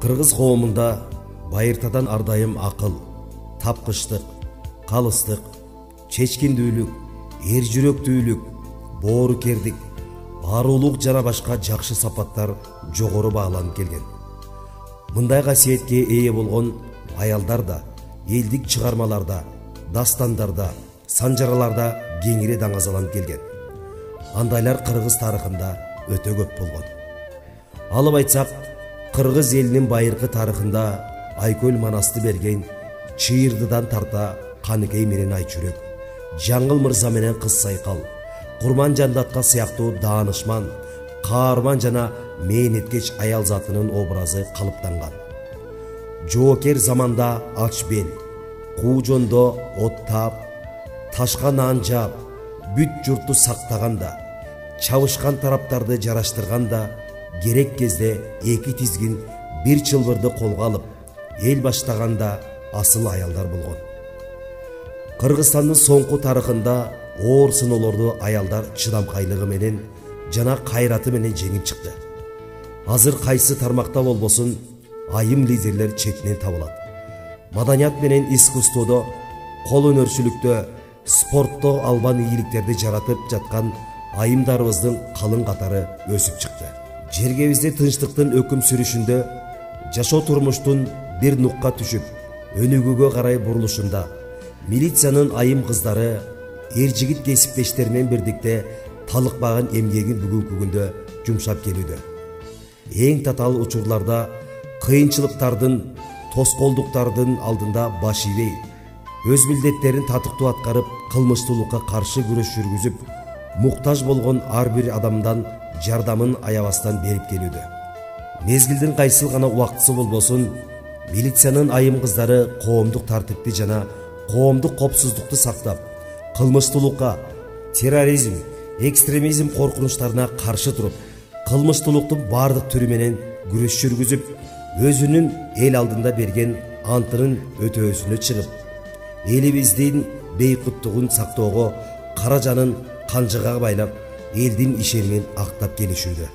Кыргыз коомунда байыртадан ардайым акыл, тапкычтык, калыстык, чечкиндүүлүк, эр жүрөктүүлүк, боорукердик, арулук жана башка жакшы сапаттар жогору бааланып келген. Мындай касиетке ээ болгон аялдар да элдик чыгармаларда, дастандарда, санжараларда кеңири даңазаланып келген. Андайлар кыргыз тарыхында өтө көп болгон. Алып айтсак, кыргыз элинин байыркы тарыхында Айкөл Манасты берген, Чыйырдыдан тарта Каныкей менен Айчүрөк, Жаңыл Мырза менен Кыз Сайкал, Курман Жандатка сыяктуу даанышман, каарман жана мээнеткеч аял затынын образы калыптанган. Жоокер заманда ач бел, куужондо от таап, ташка нан жаап, бүт журтту сактаганда, чабышкан тараптарды жараштырганда, керек кезде эки тизгин бир чылбырды колго алып, эл баштаганда асыл аялдар болгон. Кыргызстандын соңку тарыхында оор сыноолорду аялдар чыдамкайлыгы менен жана кайраты менен жеңип чыкты. Азыр кайсы тармакта болбосун айым лидерлер четинен табылат. Маданият менен искусстводо, кол өнөрчүлүктө, спортто албан ийгиликтерди жаратып жаткан айымдарыбыздын калың катары өсүп чыкты. Жергебизде тынчтыктын өкүм сүрүшүндө, жашоо турмуштун бир нукка түшүп, өнүгүүгө карай бурулушунда милициянын айым кыздары эр жигит кесиптештеринен бирдикте талыкпаган эмгегин бүгүнкү күндө жумшап келүүдө. Эң татаал учурларда кыйынчылыктардын, тоскоолдуктардын алдында баш ийбей, өз милдеттерин татыктуу аткарып, кылмыштуулукка каршы күрөш жүргүзүп, муктаж болгон ар бир адамдан жардамын аябастан берип келүүдө. Мезгилдин кайсыл гана убактысы болбосун, милициянын айым кыздары коомдук тартипти жана коомдук коопсуздукту сактап, кылмыштуулукка, терроризм, экстремизм коркунучтарына каршы туруп, кылмыштуулуктун бардык түрү менен күрөш жүргүзүп, өзүнүн эл алдында берген антынын өтөөсүнө чыгып, элибиздин бейкуттугун сактоого кара жанын канжыга байлап, элдин ишенимин актап келишүүдө.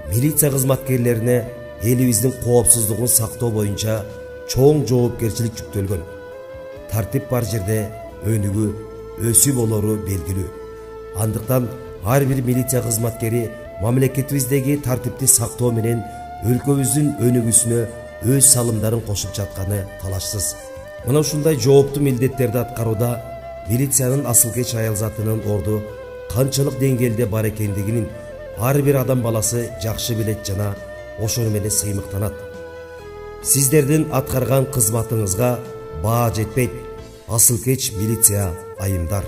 Милиция кызматкерлерине элибиздин коопсуздугун сактоо боюнча чоң жоопкерчилик жүктөлгөн. Тартип бар жерде өнүгүү, өсүү болору белгилүү. Андыктан ар бир милиция кызматкери мамлекетибиздеги тартипти сактоо менен өлкөбүздүн өнүгүүсүнө өз салымдарын кошуп жатканы талашсыз. Мына ушундай жооптуу милдеттерди аткарууда милициянын асылкеч аял затынын орду канчалык деңгээлде бар экендигин ар бир адам баласы жакшы билет жана ошону менен сыймыктанат. Сиздердин аткарган кызматыңызга баа жетпейт, асылкеч милиция айымдар.